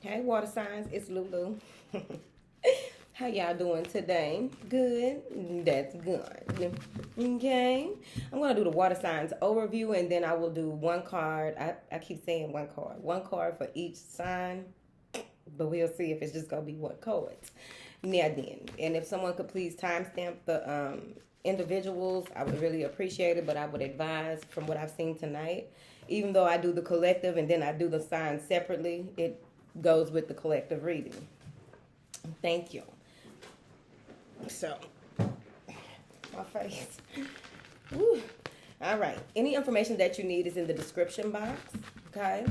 Hey, water signs, it's Lulu. How y'all doing today? Good? That's good. Okay. I'm going to do the water signs overview and then I will do one card. I keep saying one card. One card for each sign, but we'll see if it's just going to be one card. Now then, and if someone could please timestamp the individuals, I would really appreciate it, but I would advise from what I've seen tonight, even though I do the collective and then I do the signs separately, it goes with the collective reading. Thank you. So, my face. Woo. All right. Any information that you need is in the description box. Okay.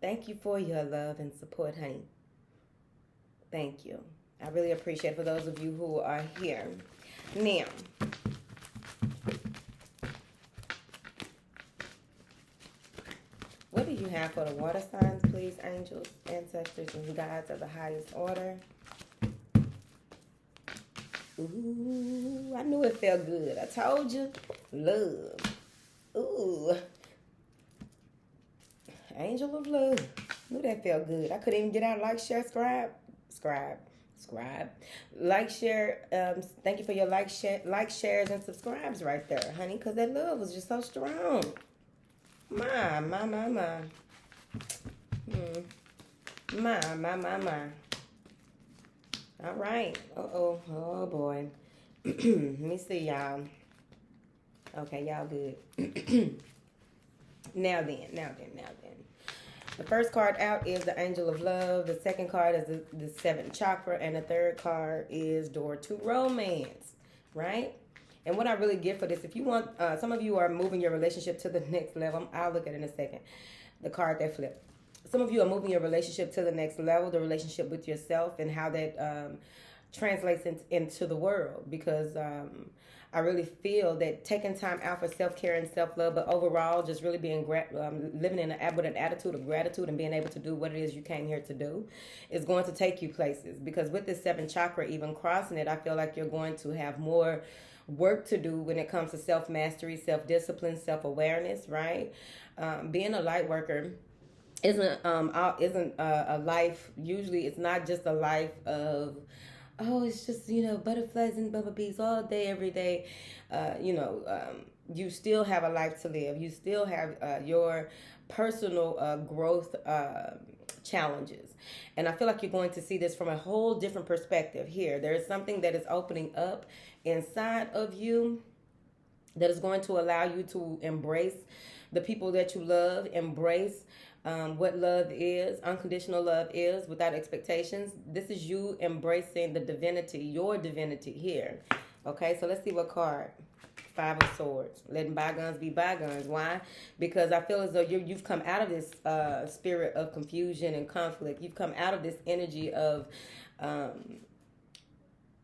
Thank you for your love and support, honey. Thank you. I really appreciate it for those of you who are here. Now, what do you have for the water signs, please, angels, ancestors, and guides of the highest order? Ooh, I knew it felt good. I told you. Love. Ooh. Angel of love. Knew that felt good. I couldn't even get out like, share, subscribe. Like, share. Thank you for your shares, and subscribes right there, honey, because that love was just so strong. My. My. All right. Oh, boy. Let me see, y'all. Okay, y'all good. Now then. The first card out is the Angel of Love. The second card is the Seventh Chakra. And the third card is Door to Romance. Right? And what I really get for this, if you want, some of you are moving your relationship to the next level. I'll look at it in a second. The card that flipped. Some of you are moving your relationship to the next level, the relationship with yourself and how that translates into the world. Because I really feel that taking time out for self-care and self-love, but overall just really being living with an attitude of gratitude and being able to do what it is you came here to do is going to take you places. Because with this seventh chakra, even crossing it, I feel like you're going to have more work to do when it comes to self-mastery, self-discipline, self-awareness, right? Being a light worker isn't a life. Usually it's not just a life of, oh, it's just, butterflies and bumblebees all day, every day. You still have a life to live. You still have your personal growth challenges. And I feel like you're going to see this from a whole different perspective here. There is something that is opening up inside of you that is going to allow you to embrace the people that you love, embrace what love is, unconditional love is, without expectations. This is you embracing the divinity, your divinity here. Okay, so let's see what card. Five of Swords. Letting bygones be bygones. Why? Because I feel as though you've come out of this spirit of confusion and conflict. You've come out of this energy of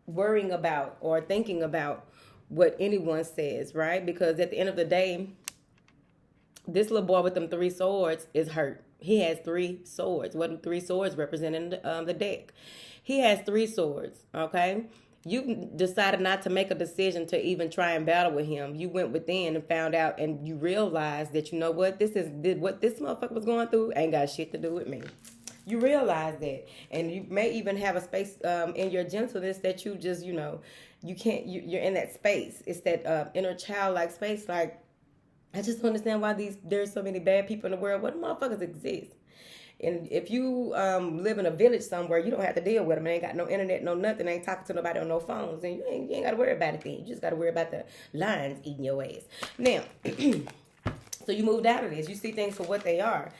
worrying about or thinking about what anyone says, right? Because at the end of the day, this little boy with them three swords is hurt. He has three swords. What do three swords represent in the deck? He has three swords, okay? You decided not to make a decision to even try and battle with him. You went within and found out, and you realized that, you know what, what this motherfucker was going through ain't got shit to do with me. You realize that. And you may even have a space in your gentleness that you just, you can't, you're in that space. It's that inner childlike space, like, I just don't understand why there's so many bad people in the world. What motherfuckers exist? And if you live in a village somewhere, you don't have to deal with them. They ain't got no internet, no nothing. They ain't talking to nobody on no phones. And you ain't got to worry about it then. You just got to worry about the lions eating your ass. Now, so you moved out of this. You see things for what they are.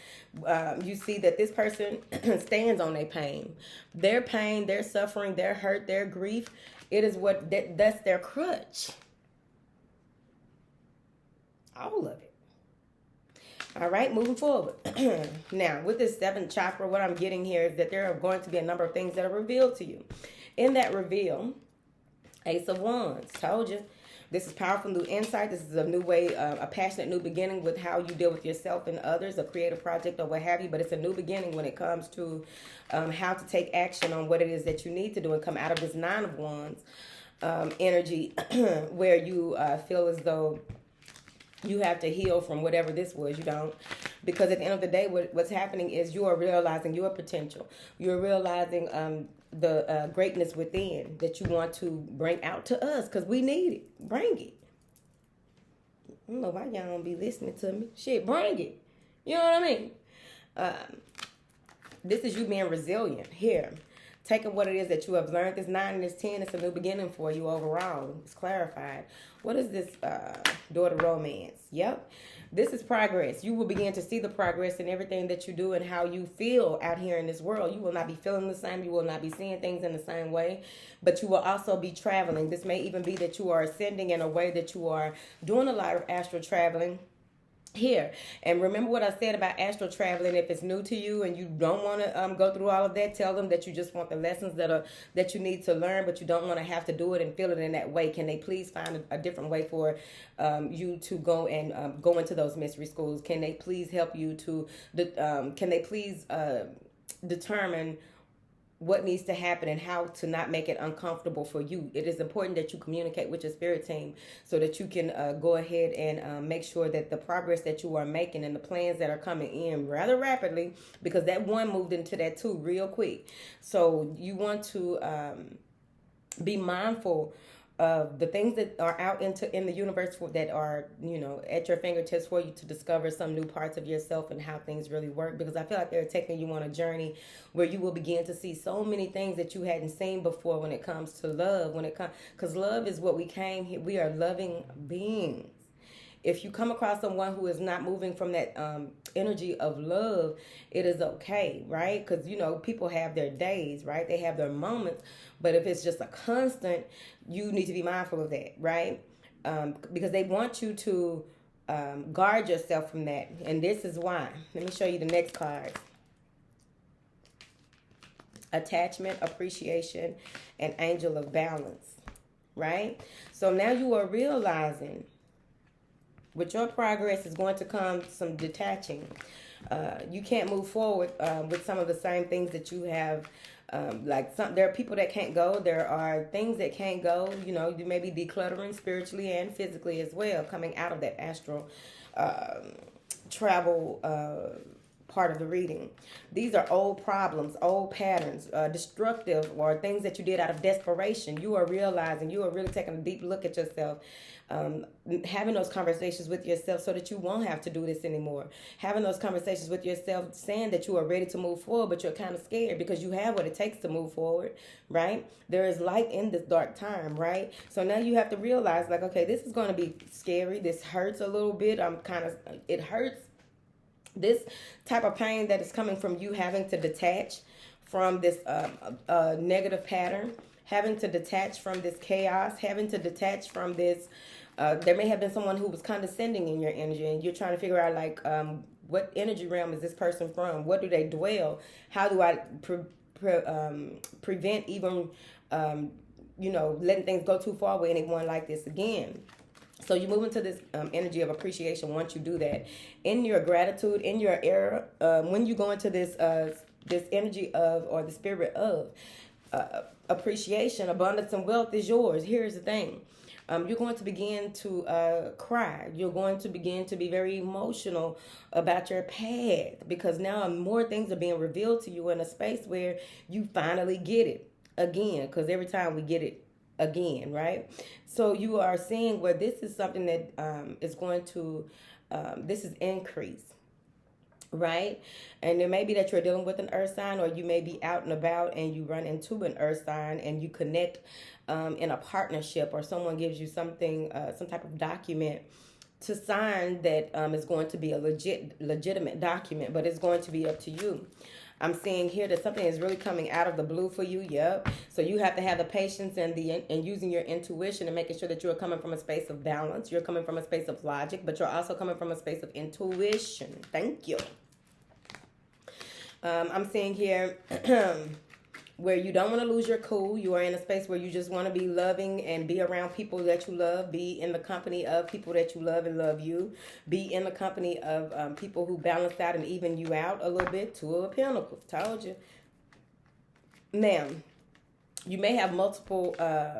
You see that this person stands on their pain. Their pain, their suffering, their hurt, their grief. It is that's their crutch. All of it. All right, moving forward. Now, with this seventh chakra, what I'm getting here is that there are going to be a number of things that are revealed to you. In that reveal, Ace of Wands, told you. This is powerful new insight. This is a new way, a passionate new beginning with how you deal with yourself and others, a creative project or what have you. But it's a new beginning when it comes to how to take action on what it is that you need to do and come out of this Nine of Wands energy where you feel as though you have to heal from whatever this was. You don't. Because at the end of the day, what's happening is you are realizing your potential. You're realizing the greatness within that you want to bring out to us, because we need it. Bring it. I don't know why y'all don't be listening to me. Shit, bring it. You know what I mean? This is you being resilient here. Taking what it is that you have learned. This 9 and this 10, it's a new beginning for you overall. It's clarified. What is this daughter romance? Yep. This is progress. You will begin to see the progress in everything that you do and how you feel out here in this world. You will not be feeling the same. You will not be seeing things in the same way. But you will also be traveling. This may even be that you are ascending in a way that you are doing a lot of astral traveling here. And remember what I said about astral traveling. If it's new to you and you don't want to go through all of that, tell them that you just want the lessons that you need to learn, but you don't want to have to do it and feel it in that way. Can they please find a different way for you to go and go into those mystery schools? Can they please help you to can they please determine what needs to happen and how to not make it uncomfortable for you? It is important that you communicate with your spirit team so that you can go ahead and make sure that the progress that you are making and the plans that are coming in rather rapidly, because that 1 moved into that 2 real quick. So you want to be mindful of the things that are out in the universe that are, at your fingertips for you to discover some new parts of yourself and how things really work. Because I feel like they're taking you on a journey where you will begin to see so many things that you hadn't seen before when it comes to love. Because love is what we came here. We are loving beings. If you come across someone who is not moving from that energy of love, it is okay, right? Because, people have their days, right? They have their moments. But if it's just a constant, you need to be mindful of that, right? Because they want you to guard yourself from that. And this is why. Let me show you the next card. Attachment, appreciation, and angel of balance, right? So now you are realizing with your progress is going to come some detaching. You can't move forward with some of the same things that you have. There are people that can't go. There are things that can't go. You may be decluttering spiritually and physically as well, coming out of that astral travel part of the reading. These are old problems, old patterns, destructive, or things that you did out of desperation. You are realizing, you are really taking a deep look at yourself, having those conversations with yourself so that you won't have to do this anymore. Having those conversations with yourself, saying that you are ready to move forward, but you're kind of scared because you have what it takes to move forward, right? There is light in this dark time, right? So now you have to realize, okay, this is going to be scary. This hurts a little bit. It hurts. This type of pain that is coming from you having to detach from this negative pattern, having to detach from this chaos, having to detach from this. There may have been someone who was condescending in your energy, and you're trying to figure out, what energy realm is this person from? What do they dwell? How do I prevent even, letting things go too far with anyone like this again? So you move into this energy of appreciation once you do that. In your gratitude, in your era, when you go into this energy of, or the spirit of appreciation, abundance and wealth is yours. Here's the thing. You're going to begin to cry. You're going to begin to be very emotional about your path, because now more things are being revealed to you in a space where you finally get it again, because every time we get it again, right? So you are seeing where this is something that is going to, this is increase, right? And it may be that you're dealing with an earth sign, or you may be out and about and you run into an earth sign and you connect in a partnership, or someone gives you something, some type of document to sign that is going to be a legitimate document, but it's going to be up to you. I'm seeing here that something is really coming out of the blue for you. Yep. So you have to have the patience and using your intuition and making sure that you are coming from a space of balance. You're coming from a space of logic, but you're also coming from a space of intuition. Thank you. I'm seeing here where you don't want to lose your cool. You are in a space where you just want to be loving and be around people that you love. Be in the company of people that you love and love you. Be in the company of people who balance out and even you out a little bit. 2 of Pentacles. Told you. Now, You may have multiple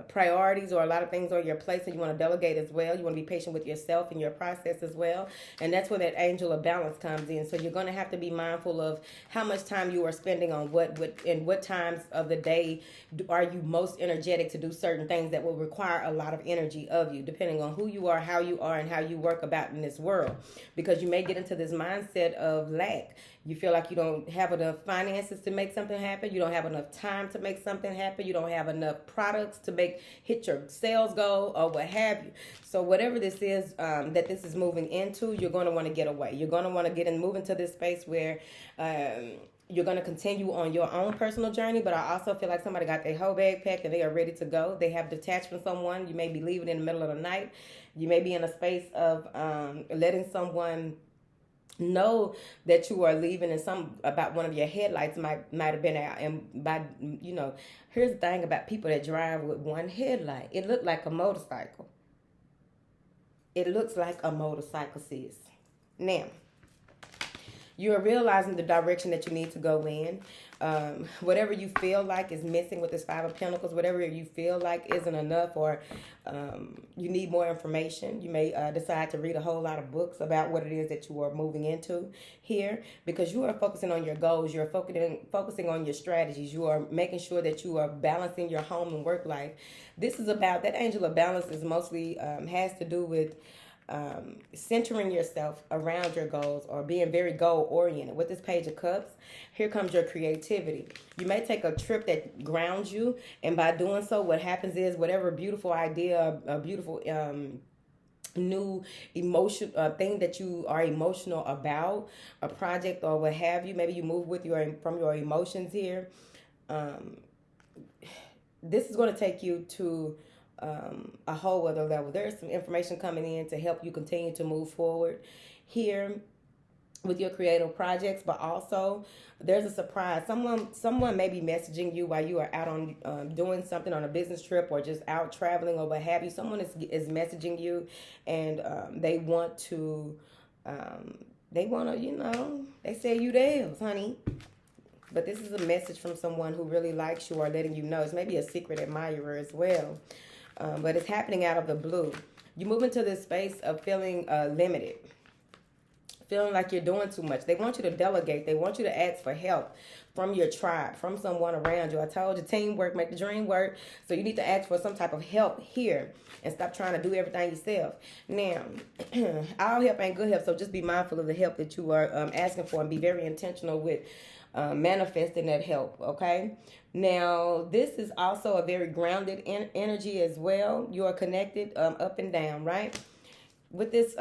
priorities or a lot of things on your plate, and you want to delegate as well. You want to be patient with yourself and your process as well. And that's where that angel of balance comes in. So you're going to have to be mindful of how much time you are spending on what and what times of the day are you most energetic to do certain things that will require a lot of energy of you, depending on who you are, and how you work about in this world. Because you may get into this mindset of lack. You feel like you don't have enough finances to make something happen. You don't have enough time to make something happen. You don't have enough products to hit your sales goal or what have you. So whatever this is that this is moving into, you're going to want to get away. You're going to want to move into this space where you're going to continue on your own personal journey. But I also feel like somebody got their whole bag packed and they are ready to go. They have detached from someone. You may be leaving in the middle of the night. You may be in a space of letting someone know that you are leaving, and about one of your headlights might have been out. And here's the thing about people that drive with one headlight. It looked like a motorcycle. It looks like a motorcycle, sis. Now, you are realizing the direction that you need to go in. Whatever you feel like is missing with this Five of Pentacles, whatever you feel like isn't enough, or you need more information, you may decide to read a whole lot of books about what it is that you are moving into here, because you are focusing on your goals. You're focusing on your strategies. You are making sure that you are balancing your home and work life. This is about, that angel of balance is mostly has to do with centering yourself around your goals, or being very goal oriented. With this Page of Cups, here comes your creativity. You may take a trip that grounds you, and by doing so, what happens is whatever beautiful idea, a beautiful new emotion thing that you are emotional about, a project or what have you, maybe you move from your emotions here. This is going to take you to a whole other level. There's some information coming in to help you continue to move forward here with your creative projects, but also there's a surprise. Someone may be messaging you while you are out on doing something on a business trip, or just out traveling or what have you. Someone is messaging you, and they want to they say you theirs, honey. But this is a message from someone who really likes you, or letting you know. It's maybe a secret admirer as well. But it's happening out of the blue. You move into this space of feeling limited, feeling like you're doing too much. They want you to delegate. They want you to ask for help from your tribe, from someone around you. I told you, teamwork make the dream work. So you need to ask for some type of help here and stop trying to do everything yourself. Now, all help ain't good help, so just be mindful of the help that you are asking for, and be very intentional with manifesting that help, okay? Now, this is also a very grounded energy as well. You are connected up and down, right? With this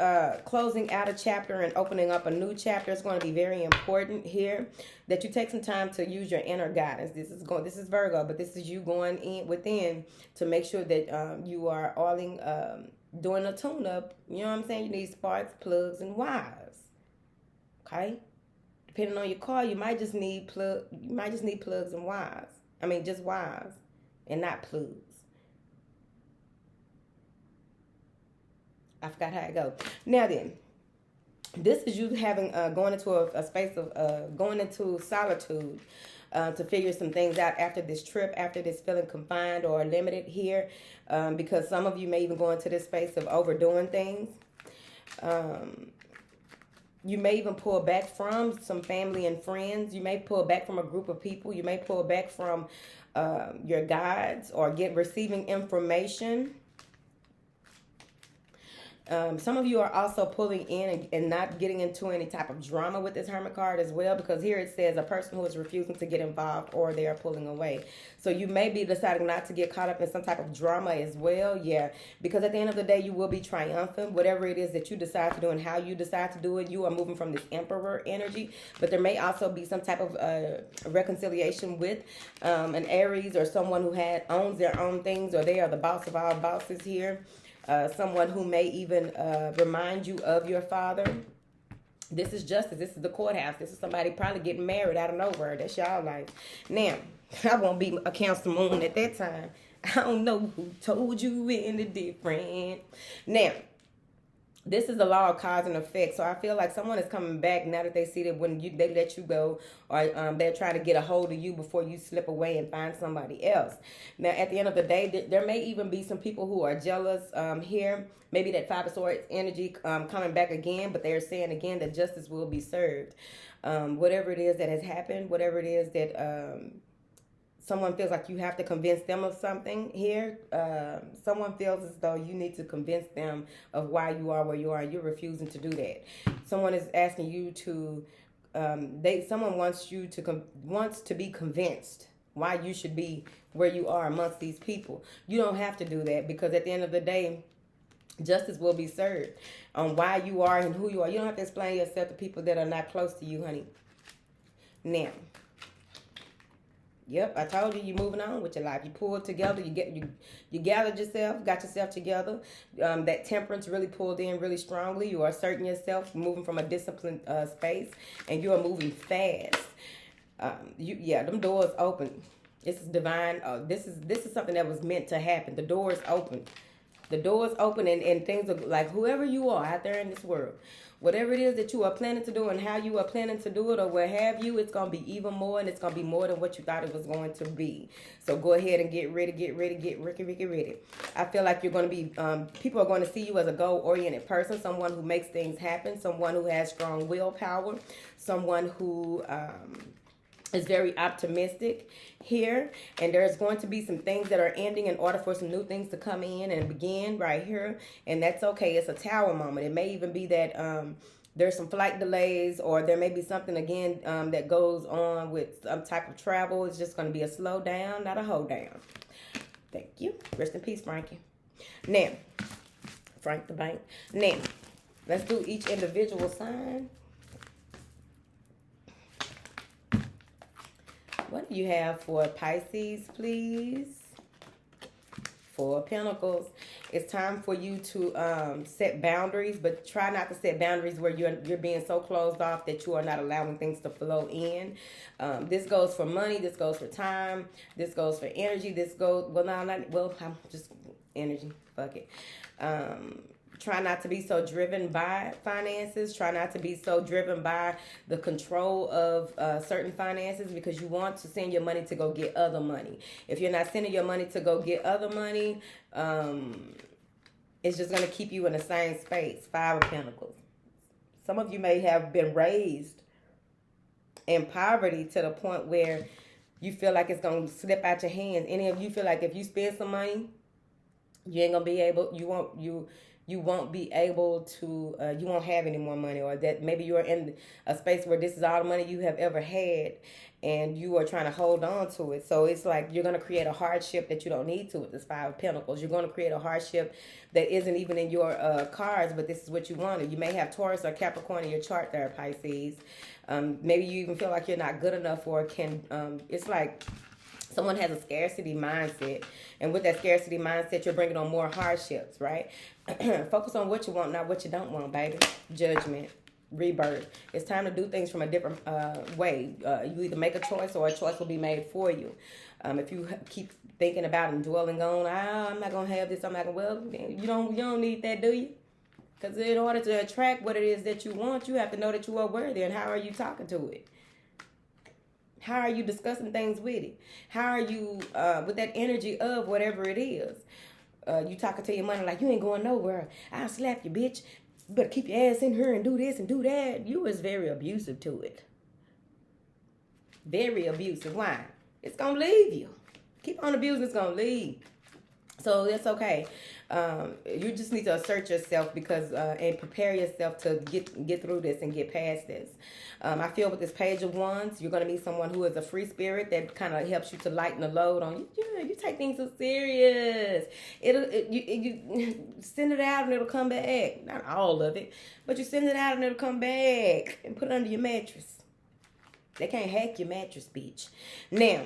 closing out a chapter and opening up a new chapter, it's going to be very important here that you take some time to use your inner guidance. This is Virgo, but this is you going in within to make sure that you are doing a tune-up. You know what I'm saying? You need sparks, plugs, and wires. Okay? Depending on your car, you might just need plugs and wires. I mean, just wires and not plugs. I forgot how it goes. Now then, this is you having going into a space of going into solitude to figure some things out after this trip, after this feeling confined or limited here, because some of you may even go into this space of overdoing things. You may even pull back from some family and friends. You may pull back from a group of people. You may pull back from your guides, or receiving information. Some of you are also pulling in and not getting into any type of drama with this Hermit card as well, because here it says a person who is refusing to get involved, or they are pulling away. So you may be deciding not to get caught up in some type of drama as well. Yeah, because at the end of the day, you will be triumphant. Whatever it is that you decide to do and how you decide to do it, you are moving from this Emperor energy. But there may also be some type of reconciliation with an Aries, or someone who owns their own things, or they are the boss of all bosses here. Someone who may even remind you of your father. This is justice. This is the courthouse. This is somebody probably getting married out of nowhere. That's y'all life. Now, I won't be a Cancer moon at that time. I don't know who told you any different. Now, This is the law of cause and effect. So I feel like someone is coming back now that they see that when they let you go, or they're trying to get a hold of you before you slip away and find somebody else. Now, at the end of the day, there may even be some people who are jealous here. Maybe that Five of Swords energy coming back again, but they're saying again that justice will be served. Whatever it is that has happened, whatever it is that someone feels like you have to convince them of something here. Someone feels as though you need to convince them of why you are where you are. You're refusing to do that. Someone is asking you to. Someone wants you to wants to be convinced why you should be where you are amongst these people. You don't have to do that, because at the end of the day, justice will be served on why you are and who you are. You don't have to explain yourself to people that are not close to you, honey. Now. Yep, I told you, you're moving on with your life. You pulled together, you gathered yourself, got yourself together. That temperance really pulled in really strongly. You are asserting yourself, moving from a disciplined space, and you are moving fast. Them doors open. This is divine. This is something that was meant to happen. The door is open. The door is open, and things are like, whoever you are out there in this world, whatever it is that you are planning to do and how you are planning to do it or what have you, it's going to be even more, and it's going to be more than what you thought it was going to be. So go ahead and get ready. I feel like you're going to be, people are going to see you as a goal-oriented person, someone who makes things happen, someone who has strong willpower, someone who is very optimistic here, and there's going to be some things that are ending in order for some new things to come in and begin right here, and that's okay. It's a tower moment. It may even be that there's some flight delays, or there may be something again that goes on with some type of travel. It's just going to be a slow down, not a hold down. Thank you. Rest in peace, Frankie. Now, Frank the Bank. Now, let's do each individual sign. What do you have for Pisces, please? Four of Pentacles. It's time for you to set boundaries, but try not to set boundaries where you're being so closed off that you are not allowing things to flow in. This goes for money. This goes for time. This goes for energy. This goes, I'm just energy. Fuck it. Try not to be so driven by finances. Try not to be so driven by the control of certain finances, because you want to send your money to go get other money. If you're not sending your money to go get other money, it's just going to keep you in the same space. Five of Pentacles. Some of you may have been raised in poverty to the point where you feel like it's going to slip out your hands. Any of you feel like if you spend some money, you ain't going to be able, you won't be able to, you won't have any more money, or that maybe you're in a space where this is all the money you have ever had and you are trying to hold on to it. So it's like you're going to create a hardship that you don't need to with this Five of Pentacles. You're going to create a hardship that isn't even in your cards, but this is what you wanted. You may have Taurus or Capricorn in your chart there, Pisces. Maybe you even feel like you're not good enough, or it's like someone has a scarcity mindset, and with that scarcity mindset, you're bringing on more hardships, right? Focus on what you want, not what you don't want, baby. Judgment, rebirth. It's time to do things from a different way. You either make a choice, or a choice will be made for you. If you keep thinking about and dwelling on, I'm not gonna have this, I'm not gonna. Well, you don't need that, do you? Because in order to attract what it is that you want, you have to know that you are worthy. And how are you talking to it? How are you discussing things with it? How are you with that energy of whatever it is? You talking to your money like, you ain't going nowhere. I'll slap you, bitch. You better keep your ass in here and do this and do that. You is very abusive to it. Very abusive. Why? It's going to leave you. Keep on abusing, it's going to leave. So that's okay. You just need to assert yourself and prepare yourself to get through this and get past this. I feel with this Page of Wands, you're going to meet someone who is a free spirit that kind of helps you to lighten the load on you. Yeah, you take things so serious. You send it out and it'll come back. Not all of it, but you send it out and it'll come back and put it under your mattress. They can't hack your mattress, bitch. Now,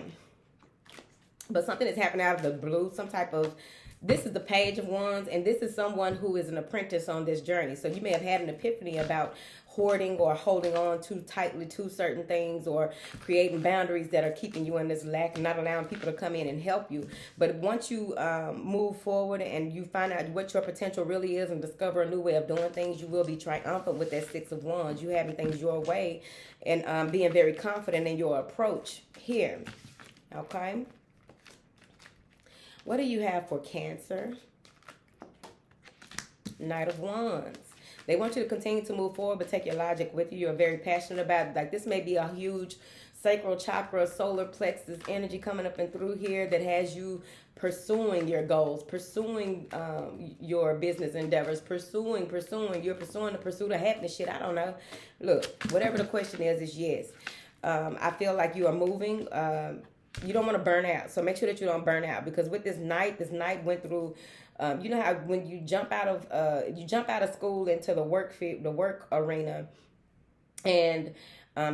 but something is happening out of the blue, some type of, this is the Page of Wands, and this is someone who is an apprentice on this journey. So you may have had an epiphany about hoarding or holding on too tightly to certain things, or creating boundaries that are keeping you in this lack and not allowing people to come in and help you. But once you move forward and you find out what your potential really is and discover a new way of doing things, you will be triumphant with that Six of Wands. You having things your way and being very confident in your approach here. Okay. What do you have for Cancer? Knight of Wands. They want you to continue to move forward, but take your logic with you. You're very passionate about it. Like, this may be a huge sacral chakra, solar plexus energy coming up and through here that has you pursuing your goals, pursuing your business endeavors, pursuing. You're pursuing the pursuit of happiness. Shit, I don't know. Look, whatever the question is yes. I feel like you are moving. You don't want to burn out. So make sure that you don't burn out, because with this night went through. You know how when you jump out of school into the work arena, and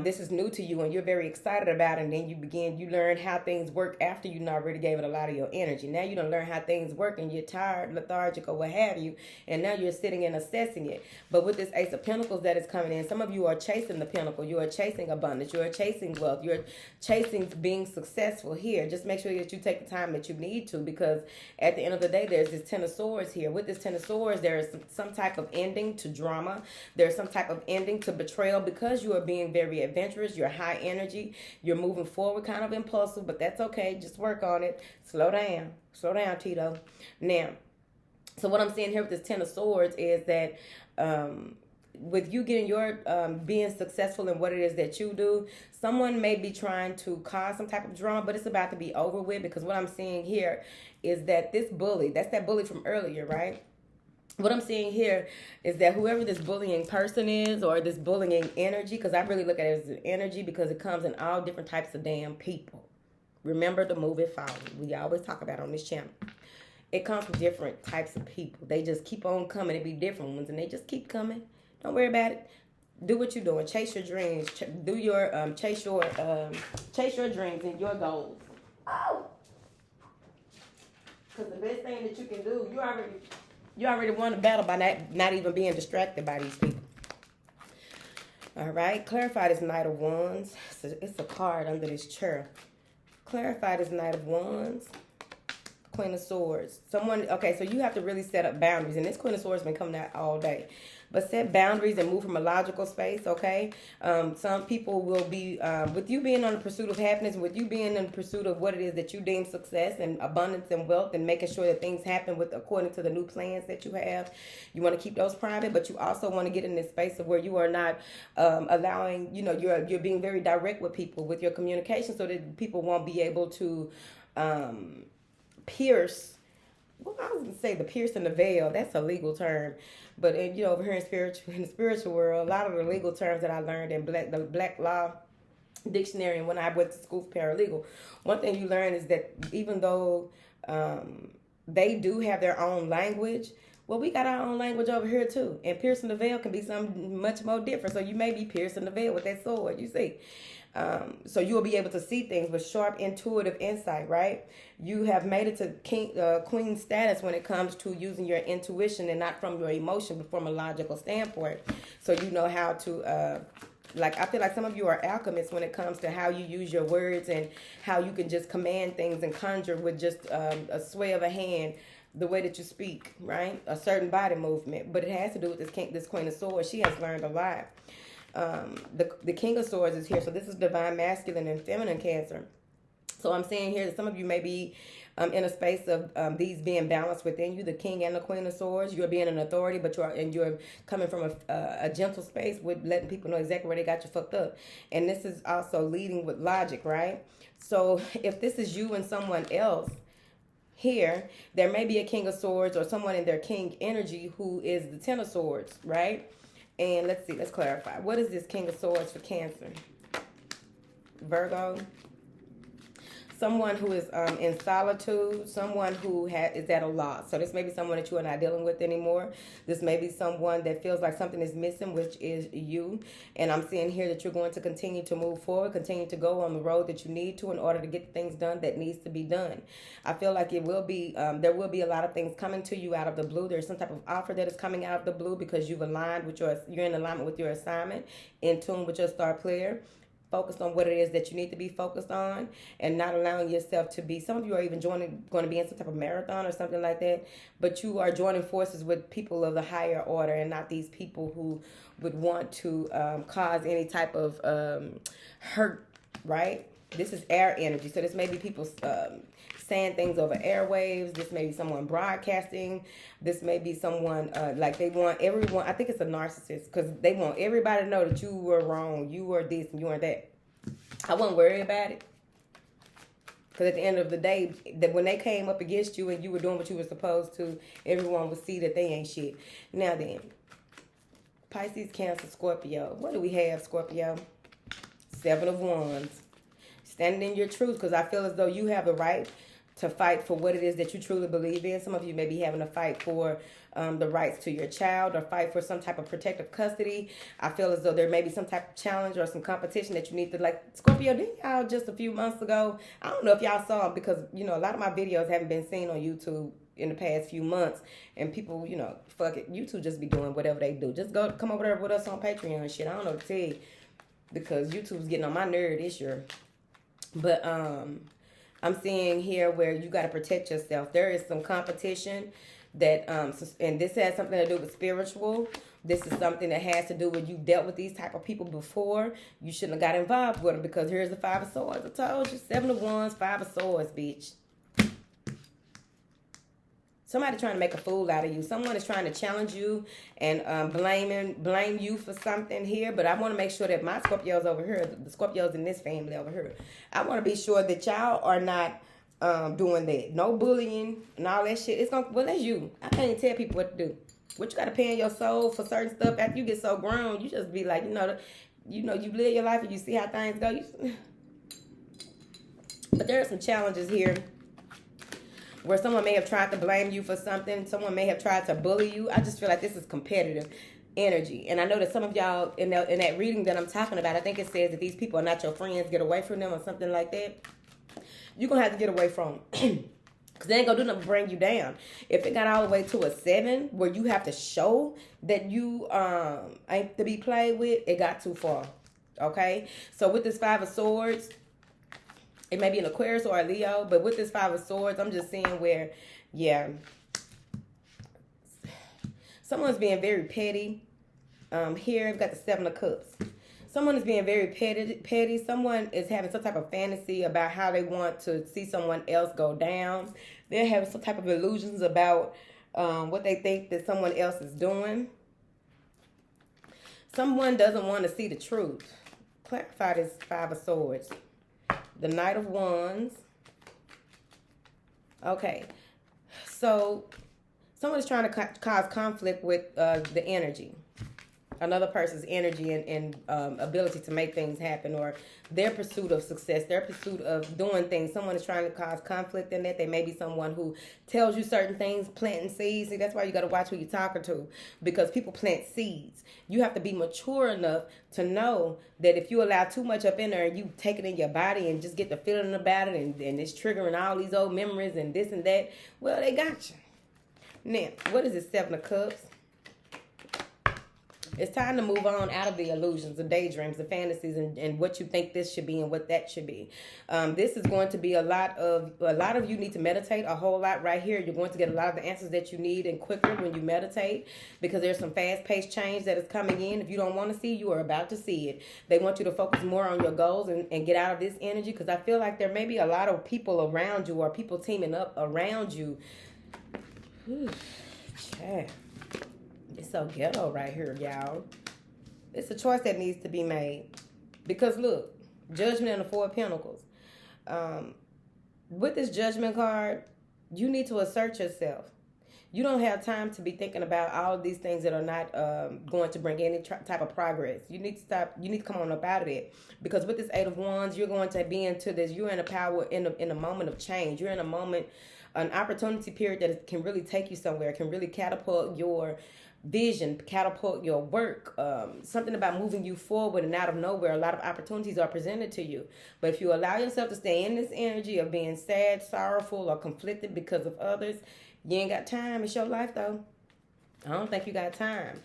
this is new to you and you're very excited about it, and then you learn how things work after you already gave it a lot of your energy. Now you don't learn how things work and you're tired, lethargic, or what have you, and now you're sitting and assessing it. But with this Ace of Pentacles that is coming in, some of you are chasing the pinnacle. You are chasing abundance. You are chasing wealth. You're chasing being successful here. Just make sure that you take the time that you need to, because at the end of the day, there's this Ten of Swords here. With this Ten of Swords, there is some type of ending to drama. There's some type of ending to betrayal, because you are being very adventurous. You're high energy. You're moving forward, kind of impulsive, but that's okay. Just work on it. Slow down, Tito. Now, so what I'm seeing here with this Ten of Swords is that with you getting your being successful in what it is that you do, someone may be trying to cause some type of drama, but it's about to be over with, because what I'm seeing here is that this bully, that's that bully from earlier, right? What I'm seeing here is that whoever this bullying person is, or this bullying energy, because I really look at it as an energy, because it comes in all different types of damn people. Remember the movie Follow. We always talk about it on this channel. It comes from different types of people. They just keep on coming. It be different ones, and they just keep coming. Don't worry about it. Do what you're doing. Chase your dreams. Chase your dreams and your goals. Oh, because the best thing that you can do, you already won the battle by not even being distracted by these people. All right. Clarify this Knight of Wands. It's a card under this chair. Clarify this Knight of Wands. Queen of Swords. Okay, so you have to really set up boundaries. And this Queen of Swords has been coming out all day. But set boundaries and move from a logical space, okay? Some people will be, with you being on the pursuit of happiness, with you being in pursuit of what it is that you deem success and abundance and wealth, and making sure that things happen according to the new plans that you have. You want to keep those private, but you also want to get in this space of where you are not allowing, you're being very direct with people, with your communication, so that people won't be able to pierce. Well, I was going to say the piercing the veil. That's a legal term. But over here in the spiritual world, a lot of the legal terms that I learned in the Black Law Dictionary, and when I went to school for paralegal, one thing you learn is that even though they do have their own language, well, we got our own language over here too. And piercing the veil can be something much more different. So you may be piercing the veil with that sword, you see. So you will be able to see things with sharp, intuitive insight, right? You have made it to queen status when it comes to using your intuition and not from your emotion, but from a logical standpoint. So you know how to, I feel like some of you are alchemists when it comes to how you use your words and how you can just command things and conjure with just a sway of a hand, the way that you speak, right? A certain body movement. But it has to do with this Queen of Swords. She has learned a lot. The King of Swords is here. So this is divine masculine and feminine Cancer. So I'm saying here that some of you may be in a space of these being balanced within you, the King and the Queen of Swords. You're being an authority, but you're coming from a gentle space with letting people know exactly where they got you fucked up. And this is also leading with logic, right? So if this is you and someone else here, there may be a King of Swords or someone in their King energy who is the Ten of Swords, right? And let's see, let's clarify. What is this King of Swords for Cancer? Virgo. someone who is in solitude, someone who is at a loss. So this may be someone that you are not dealing with anymore. This may be someone that feels like something is missing, which is you. And I'm seeing here that you're going to continue to move forward, continue to go on the road that you need to in order to get things done that needs to be done. I feel like it will be, there will be a lot of things coming to you out of the blue. There's some type of offer that is coming out of the blue because you've aligned with you're in alignment with your assignment, in tune with your star player. Focused on what it is that you need to be focused on and not allowing yourself to be, some of you are even going to be in some type of marathon or something like that, but you are joining forces with people of the higher order and not these people who would want to cause any type of hurt, right? This is air energy. So this may be people saying things over airwaves. This may be someone broadcasting. This may be someone like they want everyone. I think it's a narcissist because they want everybody to know that you were wrong. You were this and you weren't that. I wouldn't worry about it. Because at the end of the day, that when they came up against you and you were doing what you were supposed to, everyone would see that they ain't shit. Now then, Pisces, Cancer, Scorpio. What do we have, Scorpio? 7 of Wands. Standing in your truth, because I feel as though you have the right to fight for what it is that you truly believe in. Some of you may be having a fight for the rights to your child or fight for some type of protective custody. I feel as though there may be some type of challenge or some competition that you need to, like, Scorpio, didn't y'all just a few months ago, I don't know if y'all saw them because, you know, a lot of my videos haven't been seen on YouTube in the past few months, and people, you know, fuck it, YouTube just be doing whatever they do. Just come over there with us on Patreon and shit. I don't know what to tell you because YouTube's getting on my nerve this year. But I'm seeing here where you got to protect yourself. There is some competition that, and this has something to do with spiritual. This is something that has to do with you dealt with these type of people before. You shouldn't have got involved with them because here's the 5 of Swords. I told you, 7 of Wands, 5 of Swords, bitch. Somebody trying to make a fool out of you. Someone is trying to challenge you and blame you for something here. But I want to make sure that my Scorpios over here, the Scorpios in this family over here, I want to be sure that y'all are not doing that. No bullying and all that shit. Well, that's you. I can't even tell people what to do. What you got to pay in your soul for certain stuff after you get so grown. You just be like, you live your life and you see how things go. But there are some challenges here where someone may have tried to blame you for something. Someone may have tried to bully you. I just feel like this is competitive energy. And I know that some of y'all, in that reading that I'm talking about, I think it says that these people are not your friends. Get away from them or something like that. You're going to have to get away from them. Because they ain't going to do nothing to bring you down. If it got all the way to a 7 where you have to show that you ain't to be played with, it got too far. Okay? So with this 5 of Swords, it may be an Aquarius or a Leo, but with this 5 of Swords, I'm just seeing where, yeah, someone's being very petty. Here, we've got the 7 of Cups. Someone is being very petty. Someone is having some type of fantasy about how they want to see someone else go down. They're having some type of illusions about what they think that someone else is doing. Someone doesn't want to see the truth. Clarify this 5 of Swords. The Knight of Wands. Okay. So, someone is trying to cause conflict with the energy. Another person's energy and ability to make things happen, or their pursuit of success, their pursuit of doing things. Someone is trying to cause conflict in that. They may be someone who tells you certain things, planting seeds. See, that's why you got to watch who you're talking to, because people plant seeds. You have to be mature enough to know that if you allow too much up in there and you take it in your body and just get the feeling about it and it's triggering all these old memories and this and that, well, they got you. Now, what is this 7 of Cups? It's time to move on out of the illusions, the daydreams, the fantasies, and what you think this should be and what that should be. This is going to be a lot of you need to meditate a whole lot right here. You're going to get a lot of the answers that you need and quicker when you meditate, because there's some fast-paced change that is coming in. If you don't want to see, you are about to see it. They want you to focus more on your goals and get out of this energy, because I feel like there may be a lot of people around you or people teaming up around you. Chat. It's so ghetto right here, y'all. It's a choice that needs to be made. Because look, Judgment and the 4 of Pentacles. With this Judgment card, you need to assert yourself. You don't have time to be thinking about all of these things that are not going to bring any type of progress. You need to stop. You need to come on up out of it, because with this Eight of Wands, you're going to be into this. You're in a power in a moment of change. You're in a moment, an opportunity period that can really take you somewhere. Can really catapult your vision, catapult your work, something about moving you forward, and out of nowhere a lot of opportunities are presented to you. But if you allow yourself to stay in this energy of being sad, sorrowful, or conflicted because of others, you ain't got time. It's your life though. I don't think you got time.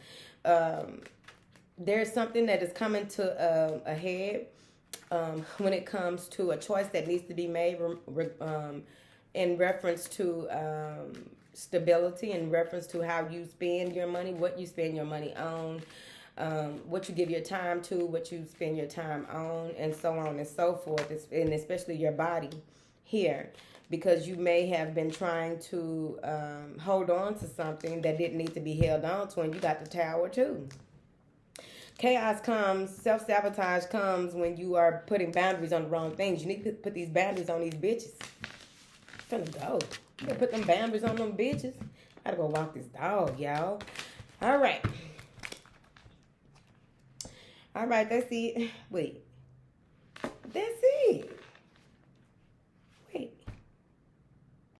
There's something that is coming to a head when it comes to a choice that needs to be made in reference to stability, in reference to how you spend your money, what you spend your money on, what you give your time to, what you spend your time on, and so on and so forth, and especially your body here, because you may have been trying to hold on to something that didn't need to be held on to, and you got the Tower too. Chaos comes, self-sabotage comes when you are putting boundaries on the wrong things. You need to put these boundaries on these bitches. I'm finna go. You gotta put them boundaries on them bitches. I gotta go walk this dog, y'all. All right. All right, that's it. Wait. That's